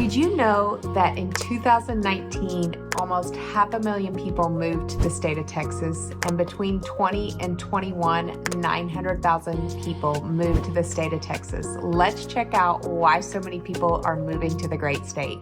Did you know that in 2019, almost 500,000 people moved to the state of Texas, and between 20 and 21, 900,000 people moved to the state of Texas? Let's check out why so many people are moving to the great state.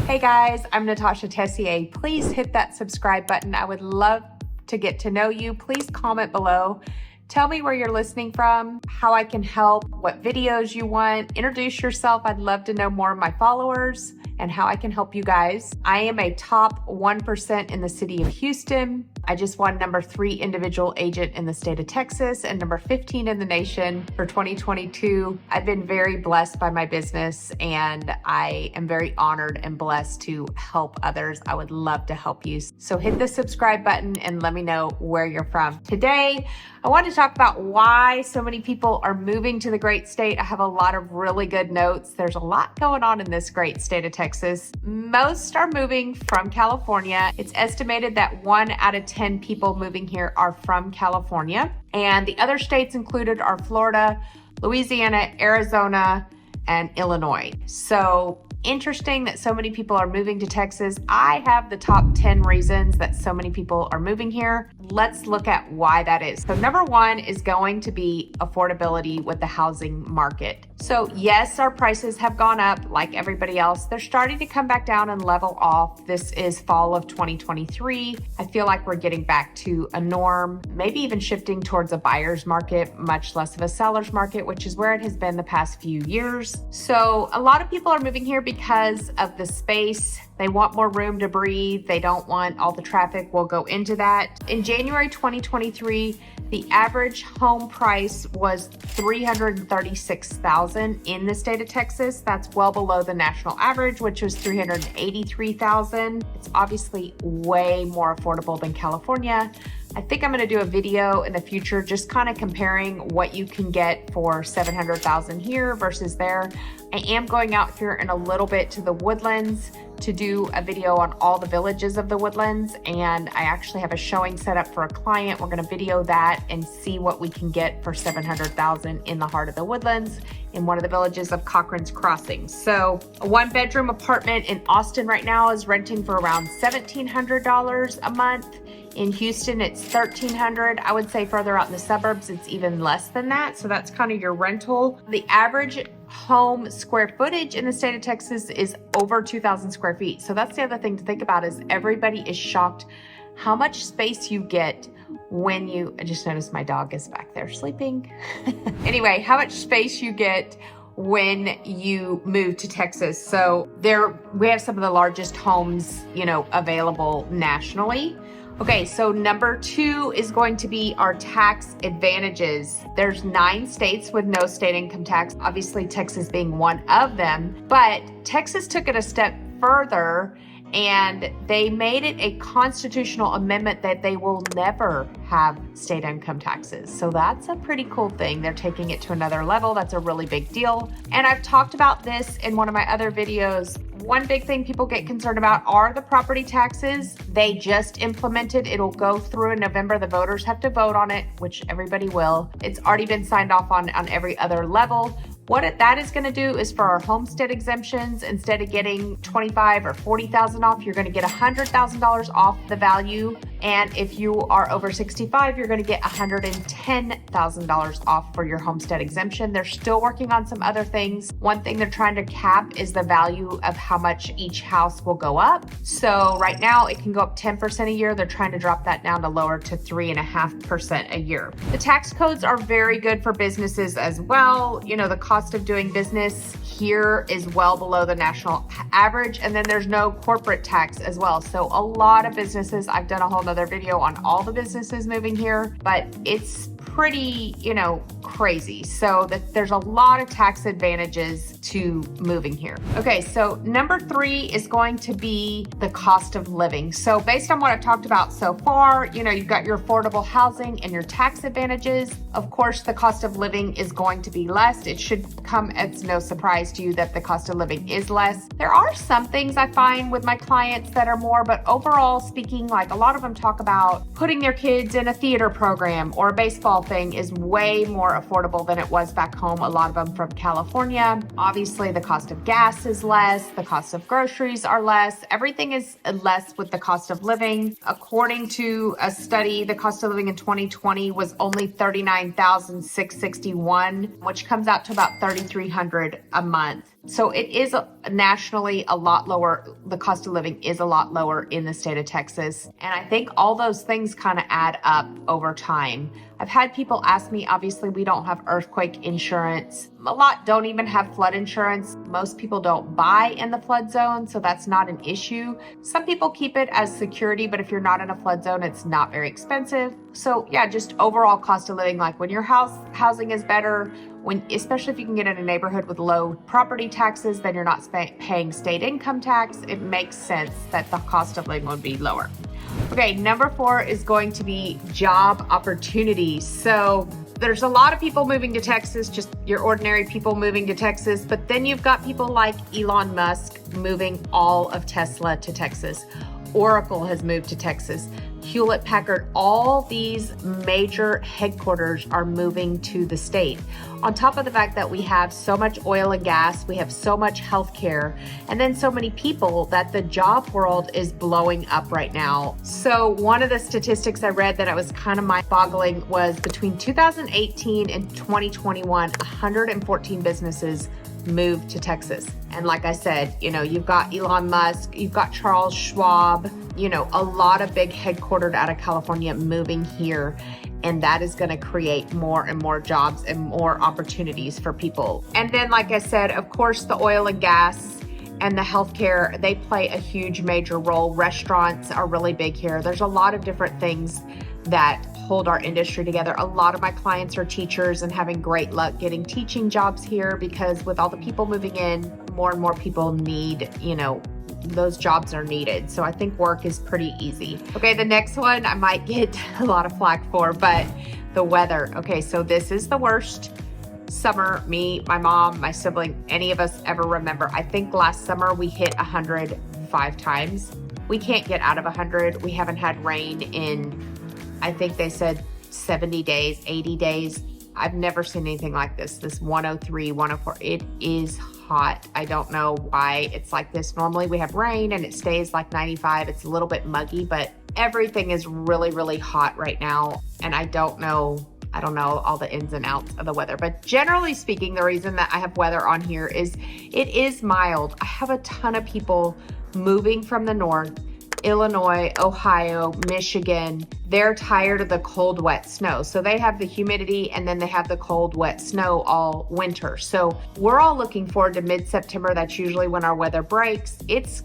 Hey guys, I'm Natasha Tessier. Please hit that subscribe button. I would love to get to know you. Please comment below. Tell me where you're listening from, how I can help, what videos you want. Introduce yourself. I'd love to know more of my followers and how I can help you guys. I am a top 1% in the city of Houston. I just won number 3 individual agent in the state of Texas and number 15 in the nation for 2022. I've been very blessed by my business, and I am very honored and blessed to help others. I would love to help you. So hit the subscribe button and let me know where you're from. Today, I want to talk about why so many people are moving to the great state. I have a lot of really good notes. There's a lot going on in this great state of Texas. Most are moving from California. It's estimated that 1 out of 10 people moving here are from California. And the other states included are Florida, Louisiana, Arizona, and Illinois. So interesting that so many people are moving to Texas. I have the top 10 reasons that so many people are moving here. Let's look at why that is. So number 1 is going to be affordability with the housing market. So yes, our prices have gone up like everybody else. They're starting to come back down and level off. This is fall of 2023. I feel like we're getting back to a norm, maybe even shifting towards a buyer's market, much less of a seller's market, which is where it has been the past few years. So a lot of people are moving here because of the space. They want more room to breathe. They don't want all the traffic. We'll go into that. In January 2023, the average home price was $336,000 in the state of Texas. That's well below the national average, which was $383,000. It's obviously way more affordable than California. I think I'm going to do a video in the future just kind of comparing what you can get for $700,000 here versus there. I am going out here in a little bit to the Woodlands to do a video on all the villages of the Woodlands, and I actually have a showing set up for a client. We're going to video that and see what we can get for $700,000 in the heart of the Woodlands in one of the villages of Cochran's Crossing. So a 1-bedroom apartment in Austin right now is renting for around $1,700 a month. In Houston, it's $1,300. I would say further out in the suburbs, it's even less than that. So that's kind of your rental. The average home square footage in the state of Texas is over 2,000 square feet. So that's the other thing to think about is everybody is shocked how much space you get when you, I just noticed my dog is back there sleeping. Anyway, how much space you get when you move to Texas. So we have some of the largest homes, available nationally. Okay, so number 2 is going to be our tax advantages. There's 9 states with no state income tax, obviously Texas being one of them, but Texas took it a step further and they made it a constitutional amendment that they will never have state income taxes. So that's a pretty cool thing. They're taking it to another level. That's a really big deal. And I've talked about this in one of my other videos. One big thing people get concerned about are the property taxes. They just implemented, it'll go through in November. The voters have to vote on it, which everybody will. It's already been signed off on every other level. What that is going to do is for our homestead exemptions, instead of getting $25,000 or $40,000 off, you're going to get $100,000 off the value. And if you are over 65, you're going to get $110,000 off for your homestead exemption. They're still working on some other things. One thing they're trying to cap is the value of how much each house will go up. So right now it can go up 10% a year. They're trying to drop that down to lower to 3.5% a year. The tax codes are very good for businesses as well. The cost of doing business here is well below the national average. And then there's no corporate tax as well. So a lot of businesses, I've done a whole nother video on all the businesses moving here, but it's pretty, crazy. So that there's a lot of tax advantages to moving here. Okay, so number 3 is going to be the cost of living. So based on what I've talked about so far, you've got your affordable housing and your tax advantages. Of course, the cost of living is going to be less. It should come as no surprise to you that the cost of living is less. There are some things I find with my clients that are more, but overall speaking, like a lot of them talk about putting their kids in a theater program or a baseball thing is way more affordable than it was back home, a lot of them from California. Obviously, the cost of gas is less, the cost of groceries are less, everything is less with the cost of living. According to a study, the cost of living in 2020 was only $39,661, which comes out to about $3,300 a month. So it is nationally a lot lower. The cost of living is a lot lower in the state of Texas. And I think all those things kind of add up over time. I've had people ask me, obviously we don't have earthquake insurance. A lot don't even have flood insurance. Most people don't buy in the flood zone, so that's not an issue. Some people keep it as security, but if you're not in a flood zone, it's not very expensive. So yeah, just overall cost of living, like when your housing is better, especially if you can get in a neighborhood with low property taxes, then you're not paying state income tax. It makes sense that the cost of living would be lower. Okay, number 4 is going to be job opportunities. So there's a lot of people moving to Texas, just your ordinary people moving to Texas, but then you've got people like Elon Musk moving all of Tesla to Texas. Oracle has moved to Texas. Hewlett Packard, all these major headquarters are moving to the state. On top of the fact that we have so much oil and gas, we have so much healthcare, and then so many people that the job world is blowing up right now. So one of the statistics I read that I was kind of mind-boggling was between 2018 and 2021, 114 businesses moved to Texas. And like I said, you've got Elon Musk, you've got Charles Schwab, a lot of big headquartered out of California moving here. And that is going to create more and more jobs and more opportunities for people. And then, like I said, of course, the oil and gas and the healthcare, they play a huge major role. Restaurants are really big here. There's a lot of different things that hold our industry together. A lot of my clients are teachers and having great luck getting teaching jobs here because with all the people moving in, more and more people need, those jobs are needed. So I think work is pretty easy. Okay, the next one I might get a lot of flack for, but the weather. Okay, so this is the worst summer me, my mom, my sibling, any of us ever remember. I think last summer we hit 100 5 times. We can't get out of 100. We haven't had rain in, I think they said 70 days, 80 days. I've never seen anything like this. This 103, 104, it is hot. I don't know why it's like this. Normally we have rain and it stays like 95. It's a little bit muggy, but everything is really, really hot right now. And I don't know all the ins and outs of the weather, but generally speaking, the reason that I have weather on here is it is mild. I have a ton of people moving from the north, Illinois, Ohio, Michigan. They're tired of the cold, wet snow. So they have the humidity and then they have the cold, wet snow all winter. So we're all looking forward to mid-September. That's usually when our weather breaks. It's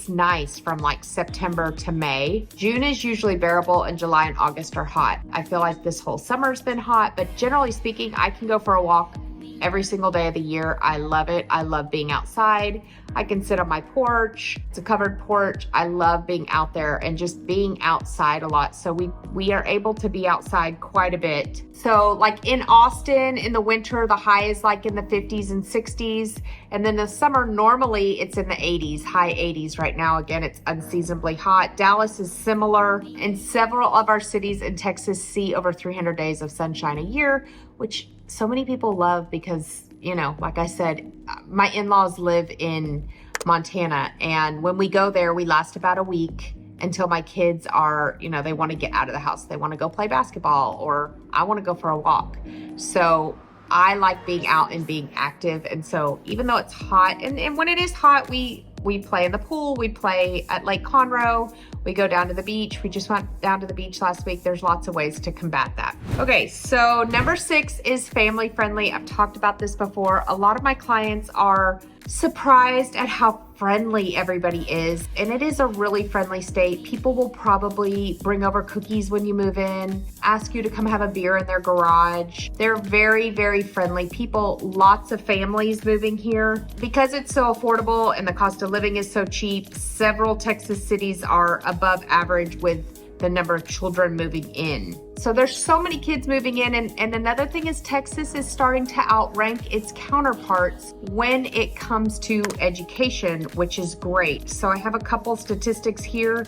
nice from like September to May. June is usually bearable and July and August are hot. I feel like this whole summer's been hot, but generally speaking, I can go for a walk every single day of the year. I love it. I love being outside. I can sit on my porch. It's a covered porch. I love being out there and just being outside a lot. So we are able to be outside quite a bit. So like in Austin in the winter, the high is like in the 50s and 60s. And then the summer, normally it's in the 80s, high 80s right now. Again, it's unseasonably hot. Dallas is similar. And several of our cities in Texas see over 300 days of sunshine a year, which so many people love because, like I said, my in-laws live in Montana. And when we go there, we last about a week until my kids are, they want to get out of the house. They want to go play basketball or I want to go for a walk. So I like being out and being active. And so even though it's hot, and when it is hot, we play in the pool, we play at Lake Conroe, we go down to the beach. We just went down to the beach last week. There's lots of ways to combat that. Okay, so number 6 is family friendly. I've talked about this before. A lot of my clients are surprised at how friendly everybody is. And it is a really friendly state. People will probably bring over cookies when you move in, ask you to come have a beer in their garage. They're very, very friendly people. Lots of families moving here. Because it's so affordable and the cost of living is so cheap, several Texas cities are above average with the number of children moving in. So there's so many kids moving in. And another thing is Texas is starting to outrank its counterparts when it comes to education, which is great. So I have a couple statistics here.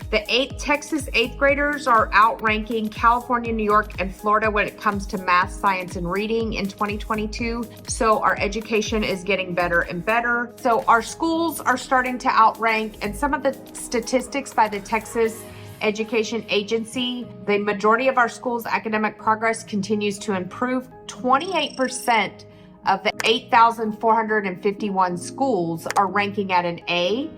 Texas eighth graders are outranking California, New York, and Florida when it comes to math, science, and reading in 2022. So our education is getting better and better. So our schools are starting to outrank, and some of the statistics by the Texas Education Agency, the majority of our schools' academic progress continues to improve. 28% of the 8,451 schools are ranking at an A,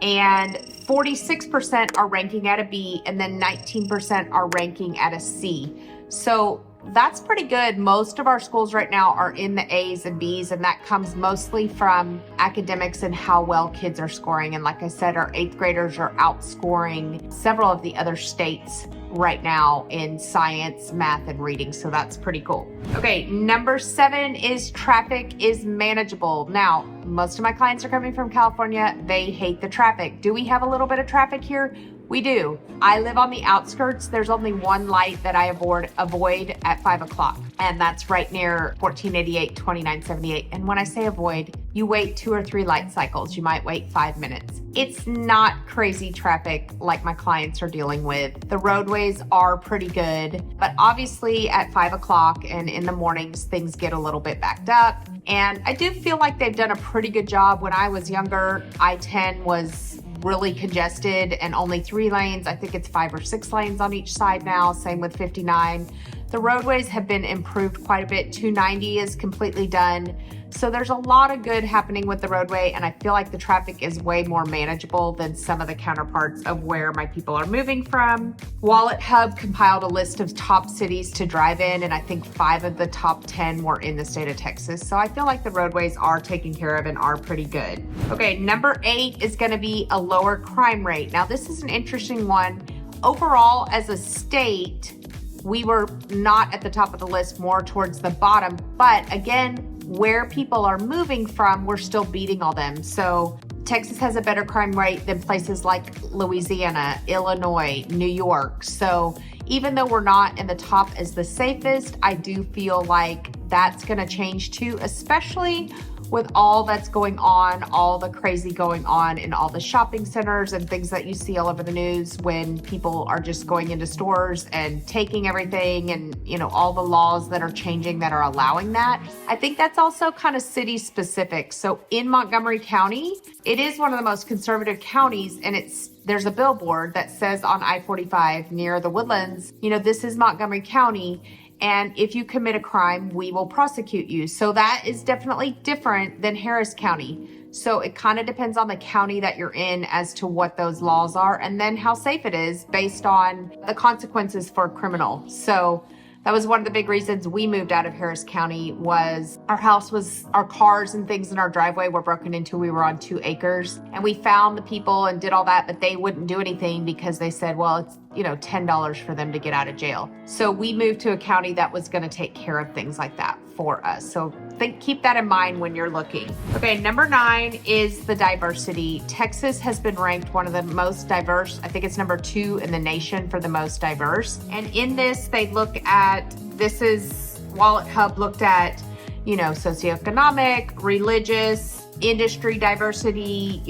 and 46% are ranking at a B, and then 19% are ranking at a C. So that's pretty good. Most of our schools right now are in the A's and B's, and that comes mostly from academics and how well kids are scoring. And like I said, our eighth graders are outscoring several of the other states right now in science, math, and reading. So that's pretty cool. Okay, number 7 is traffic is manageable. Now, most of my clients are coming from California. They hate the traffic. Do we have a little bit of traffic here? We do. I live on the outskirts. There's only one light that I avoid at 5 o'clock, and that's right near 1488, 2978. And when I say avoid, you wait 2 or 3 light cycles. You might wait 5 minutes. It's not crazy traffic like my clients are dealing with. The roadways are pretty good, but obviously at 5 o'clock and in the mornings, things get a little bit backed up. And I do feel like they've done a pretty good job. When I was younger, I-10 was really congested and only 3 lanes. I think it's 5 or 6 lanes on each side now. Same with 59. The roadways have been improved quite a bit. 290 is completely done. So there's a lot of good happening with the roadway, and I feel like the traffic is way more manageable than some of the counterparts of where my people are moving from. Wallet Hub compiled a list of top cities to drive in, and I think 5 of the top 10 were in the state of Texas. So I feel like the roadways are taken care of and are pretty good. Okay, number 8 is going to be a lower crime rate. Now, this is an interesting one. Overall, as a state, we were not at the top of the list, more towards the bottom. But again, where people are moving from, we're still beating all them. So Texas has a better crime rate than places like Louisiana, Illinois, New York. So even though we're not in the top as the safest, I do feel like that's going to change too, especially with all that's going on, all the crazy going on in all the shopping centers and things that you see all over the news when people are just going into stores and taking everything, and all the laws that are changing that are allowing that. I think that's also kind of city specific. So in Montgomery County, it is one of the most conservative counties, and there's a billboard that says on I-45 near the Woodlands, this is Montgomery County, and if you commit a crime, we will prosecute you. So that is definitely different than Harris County. So it kind of depends on the county that you're in as to what those laws are, and then how safe it is based on the consequences for a criminal. So that was one of the big reasons we moved out of Harris County. Was our cars and things in our driveway were broken into. We were on 2 acres, and we found the people and did all that, but they wouldn't do anything because they said, well, it's $10 for them to get out of jail. So we moved to a county that was going to take care of things like that for us. So keep that in mind when you're looking. Okay, number 9 is the diversity. Texas has been ranked one of the most diverse. I think it's number 2 in the nation for the most diverse. And in this, they look at, Wallet Hub looked at, socioeconomic, religious, industry diversity,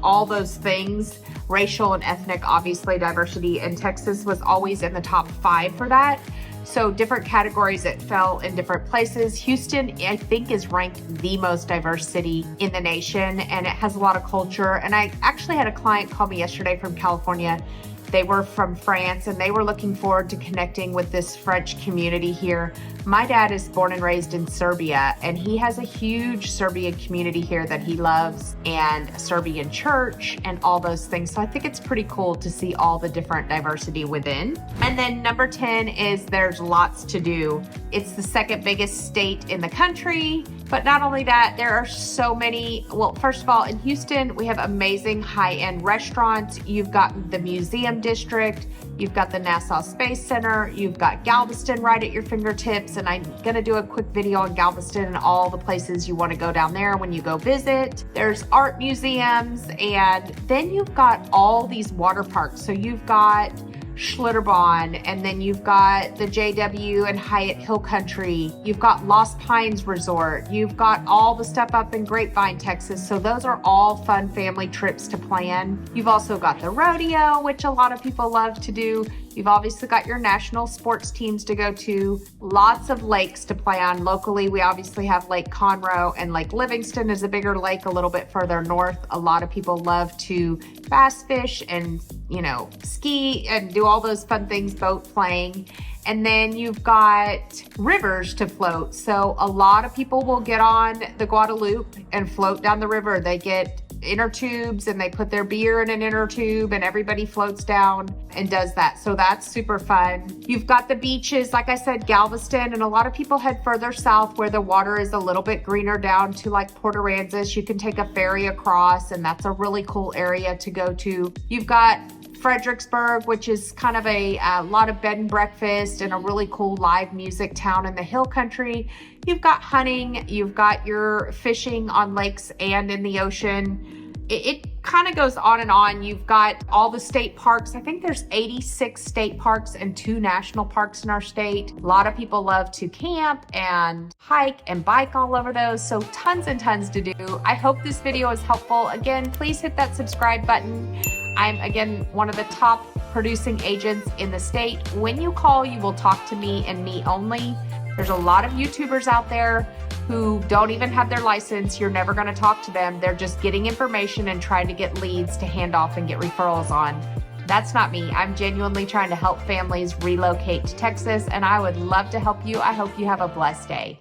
all those things, racial and ethnic, obviously, diversity. And Texas was always in the top 5 for that. So different categories, it fell in different places. Houston, I think, is ranked the most diverse city in the nation, and it has a lot of culture. And I actually had a client call me yesterday from California. They were from France, and they were looking forward to connecting with this French community here. My dad is born and raised in Serbia, and he has a huge Serbian community here that he loves, and a Serbian church and all those things. So I think it's pretty cool to see all the different diversity within. And then number 10 is there's lots to do. It's the second biggest state in the country. But not only that, there are so many. Well, first of all, in Houston, we have amazing high-end restaurants. You've got the Museum District, you've got the Nassau Space Center, you've got Galveston right at your fingertips. And I'm gonna do a quick video on Galveston and all the places you wanna go down there when you go visit. There's art museums, and then you've got all these water parks. So you've got Schlitterbahn, and then you've got the JW and Hyatt Hill Country. You've got Lost Pines Resort. You've got all the stuff up in Grapevine, Texas. So those are all fun family trips to plan. You've also got the rodeo, which a lot of people love to do. You've obviously got your national sports teams to go to, lots of lakes to play on. Locally, we obviously have Lake Conroe, and Lake Livingston is a bigger lake a little bit further north. A lot of people love to bass fish and, ski and do all those fun things, boat playing. And then you've got rivers to float. So a lot of people will get on the Guadalupe and float down the river. They get inner tubes and they put their beer in an inner tube and everybody floats down and does that. So that's super fun. You've got the beaches, like I said, Galveston, and a lot of people head further south where the water is a little bit greener down to like Port Aransas. You can take a ferry across and that's a really cool area to go to. You've got Fredericksburg, which is kind of a lot of bed and breakfast and a really cool live music town in the hill country. You've got hunting, you've got your fishing on lakes and in the ocean. It kind of goes on and on. You've got all the state parks. I think there's 86 state parks and 2 national parks in our state. A lot of people love to camp and hike and bike all over those. So tons and tons to do. I hope this video is helpful. Again, please hit that subscribe button. I'm, again, one of the top producing agents in the state. When you call, you will talk to me and me only. There's a lot of YouTubers out there who don't even have their license. You're never going to talk to them. They're just getting information and trying to get leads to hand off and get referrals on. That's not me. I'm genuinely trying to help families relocate to Texas, and I would love to help you. I hope you have a blessed day.